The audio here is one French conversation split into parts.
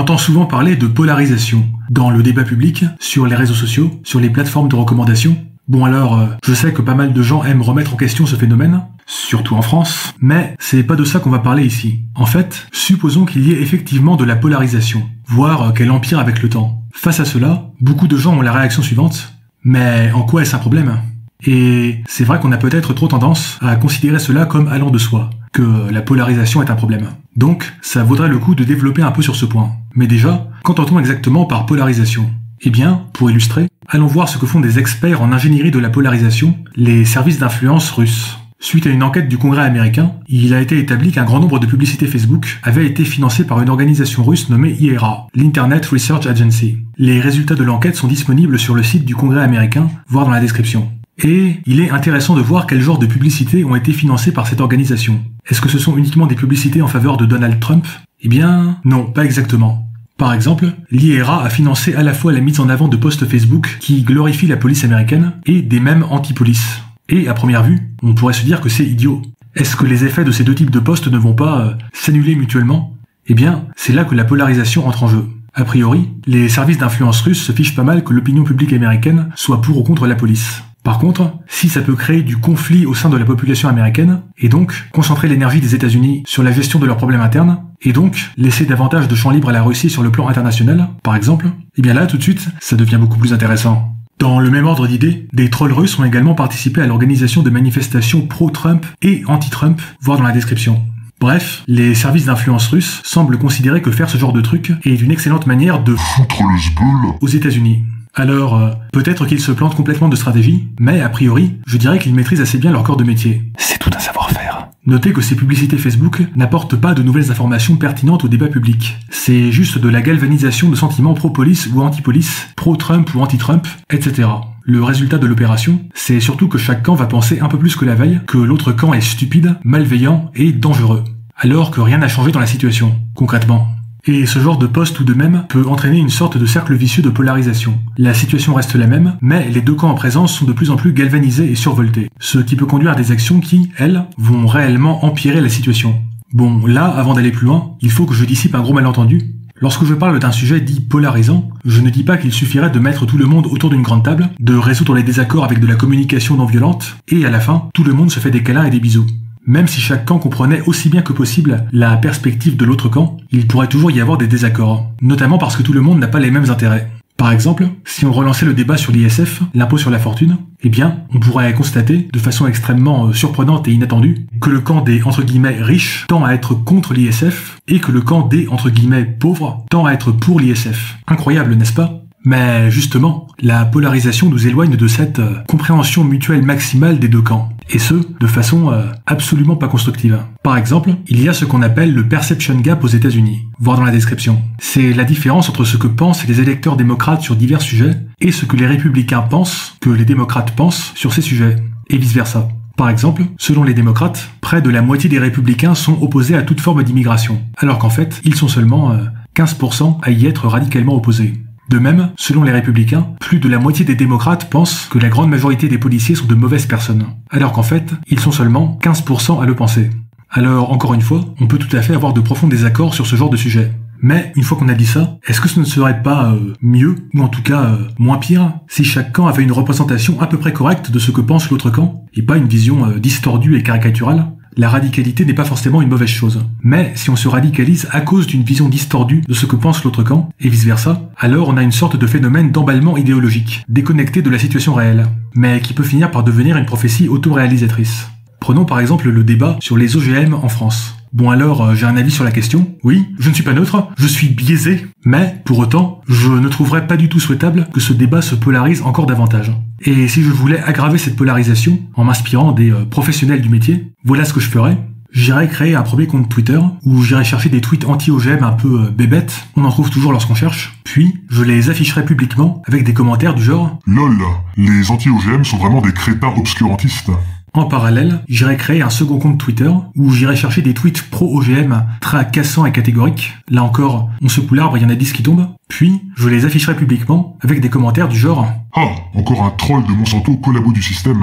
entend souvent parler de polarisation dans le débat public, sur les réseaux sociaux, sur les plateformes de recommandation. Bon alors, je sais que pas mal de gens aiment remettre en question ce phénomène, surtout en France, mais c'est pas de ça qu'on va parler ici. En fait, supposons qu'il y ait effectivement de la polarisation, voire qu'elle empire avec le temps. Face à cela, beaucoup de gens ont la réaction suivante: mais en quoi est-ce un problème ? Et c'est vrai qu'on a peut-être trop tendance à considérer cela comme allant de soi, que la polarisation est un problème. Donc, ça vaudrait le coup de développer un peu sur ce point. Mais déjà, qu'entend-on exactement par polarisation ? Eh bien, pour illustrer, allons voir ce que font des experts en ingénierie de la polarisation, les services d'influence russes. Suite à une enquête du Congrès américain, il a été établi qu'un grand nombre de publicités Facebook avaient été financées par une organisation russe nommée IRA, l'Internet Research Agency. Les résultats de l'enquête sont disponibles sur le site du Congrès américain, voire dans la description. Et il est intéressant de voir quel genre de publicités ont été financées par cette organisation. Est-ce que ce sont uniquement des publicités en faveur de Donald Trump ? Eh bien, non, pas exactement. Par exemple, l'IRA a financé à la fois la mise en avant de posts Facebook qui glorifient la police américaine et des mèmes anti-police. Et à première vue, on pourrait se dire que c'est idiot. Est-ce que les effets de ces deux types de posts ne vont pas s'annuler mutuellement ? Eh bien, c'est là que la polarisation entre en jeu. A priori, les services d'influence russes se fichent pas mal que l'opinion publique américaine soit pour ou contre la police. Par contre, si ça peut créer du conflit au sein de la population américaine, et donc concentrer l'énergie des États-Unis sur la gestion de leurs problèmes internes, et donc laisser davantage de champ libre à la Russie sur le plan international, par exemple, eh bien là, tout de suite, ça devient beaucoup plus intéressant. Dans le même ordre d'idées, des trolls russes ont également participé à l'organisation de manifestations pro-Trump et anti-Trump, voire dans la description. Bref, les services d'influence russes semblent considérer que faire ce genre de truc est une excellente manière de foutre le zbeul aux États-Unis. Alors, peut-être qu'ils se plantent complètement de stratégie, mais a priori, je dirais qu'ils maîtrisent assez bien leur corps de métier. C'est tout un savoir-faire. Notez que ces publicités Facebook n'apportent pas de nouvelles informations pertinentes au débat public. C'est juste de la galvanisation de sentiments pro-police ou anti-police, pro-Trump ou anti-Trump, etc. Le résultat de l'opération, c'est surtout que chaque camp va penser un peu plus que la veille que l'autre camp est stupide, malveillant et dangereux. Alors que rien n'a changé dans la situation, concrètement. Et ce genre de post ou de mème peut entraîner une sorte de cercle vicieux de polarisation. La situation reste la même, mais les deux camps en présence sont de plus en plus galvanisés et survoltés, ce qui peut conduire à des actions qui, elles, vont réellement empirer la situation. Bon, là, avant d'aller plus loin, il faut que je dissipe un gros malentendu. Lorsque je parle d'un sujet dit polarisant, je ne dis pas qu'il suffirait de mettre tout le monde autour d'une grande table, de résoudre les désaccords avec de la communication non violente, et à la fin, tout le monde se fait des câlins et des bisous. Même si chaque camp comprenait aussi bien que possible la perspective de l'autre camp, il pourrait toujours y avoir des désaccords, notamment parce que tout le monde n'a pas les mêmes intérêts. Par exemple, si on relançait le débat sur l'ISF, l'impôt sur la fortune, eh bien, on pourrait constater, de façon extrêmement surprenante et inattendue, que le camp des « riches » tend à être contre l'ISF, et que le camp des « pauvres » tend à être pour l'ISF. Incroyable, n'est-ce pas ? Mais justement, la polarisation nous éloigne de cette compréhension mutuelle maximale des deux camps, et ce, de façon absolument pas constructive. Par exemple, il y a ce qu'on appelle le perception gap aux États-Unis, voire dans la description. C'est la différence entre ce que pensent les électeurs démocrates sur divers sujets et ce que les républicains pensent que les démocrates pensent sur ces sujets, et vice-versa. Par exemple, selon les démocrates, près de la moitié des républicains sont opposés à toute forme d'immigration, alors qu'en fait, ils sont seulement 15% à y être radicalement opposés. De même, selon les républicains, plus de la moitié des démocrates pensent que la grande majorité des policiers sont de mauvaises personnes, alors qu'en fait, ils sont seulement 15% à le penser. Alors, encore une fois, on peut tout à fait avoir de profonds désaccords sur ce genre de sujet. Mais, une fois qu'on a dit ça, est-ce que ce ne serait pas mieux, ou en tout cas moins pire, si chaque camp avait une représentation à peu près correcte de ce que pense l'autre camp, et pas une vision distordue et caricaturale ? La radicalité n'est pas forcément une mauvaise chose. Mais si on se radicalise à cause d'une vision distordue de ce que pense l'autre camp, et vice-versa, alors on a une sorte de phénomène d'emballement idéologique, déconnecté de la situation réelle, mais qui peut finir par devenir une prophétie autoréalisatrice. Prenons par exemple le débat sur les OGM en France. Bon alors, j'ai un avis sur la question. Oui, je ne suis pas neutre, je suis biaisé. Mais, pour autant, je ne trouverais pas du tout souhaitable que ce débat se polarise encore davantage. Et si je voulais aggraver cette polarisation, en m'inspirant des professionnels du métier, voilà ce que je ferais. J'irais créer un premier compte Twitter, où j'irais chercher des tweets anti-OGM un peu bébêtes, on en trouve toujours lorsqu'on cherche, puis je les afficherais publiquement avec des commentaires du genre « LOL, les anti-OGM sont vraiment des crétins obscurantistes ». En parallèle, j'irais créer un second compte Twitter où j'irais chercher des tweets pro-OGM tracassants et catégoriques. Là encore, on secoue l'arbre, il y en a 10 qui tombent. Puis, je les afficherai publiquement avec des commentaires du genre « Ah, encore un troll de Monsanto collabo du système ».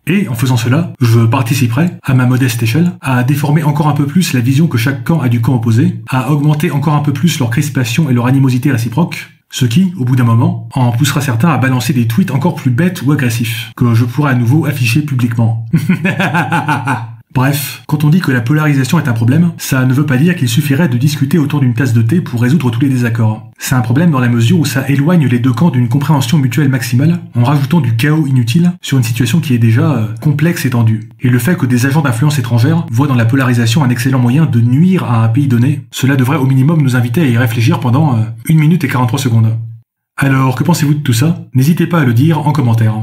Et en faisant cela, je participerai, à ma modeste échelle, à déformer encore un peu plus la vision que chaque camp a du camp opposé, à augmenter encore un peu plus leur crispation et leur animosité réciproque, ce qui, au bout d'un moment, en poussera certains à balancer des tweets encore plus bêtes ou agressifs, que je pourrai à nouveau afficher publiquement. Bref, quand on dit que la polarisation est un problème, ça ne veut pas dire qu'il suffirait de discuter autour d'une tasse de thé pour résoudre tous les désaccords. C'est un problème dans la mesure où ça éloigne les deux camps d'une compréhension mutuelle maximale, en rajoutant du chaos inutile sur une situation qui est déjà complexe et tendue. Et le fait que des agents d'influence étrangère voient dans la polarisation un excellent moyen de nuire à un pays donné, cela devrait au minimum nous inviter à y réfléchir pendant 1 minute et 43 secondes. Alors, que pensez-vous de tout ça? N'hésitez pas à le dire en commentaire.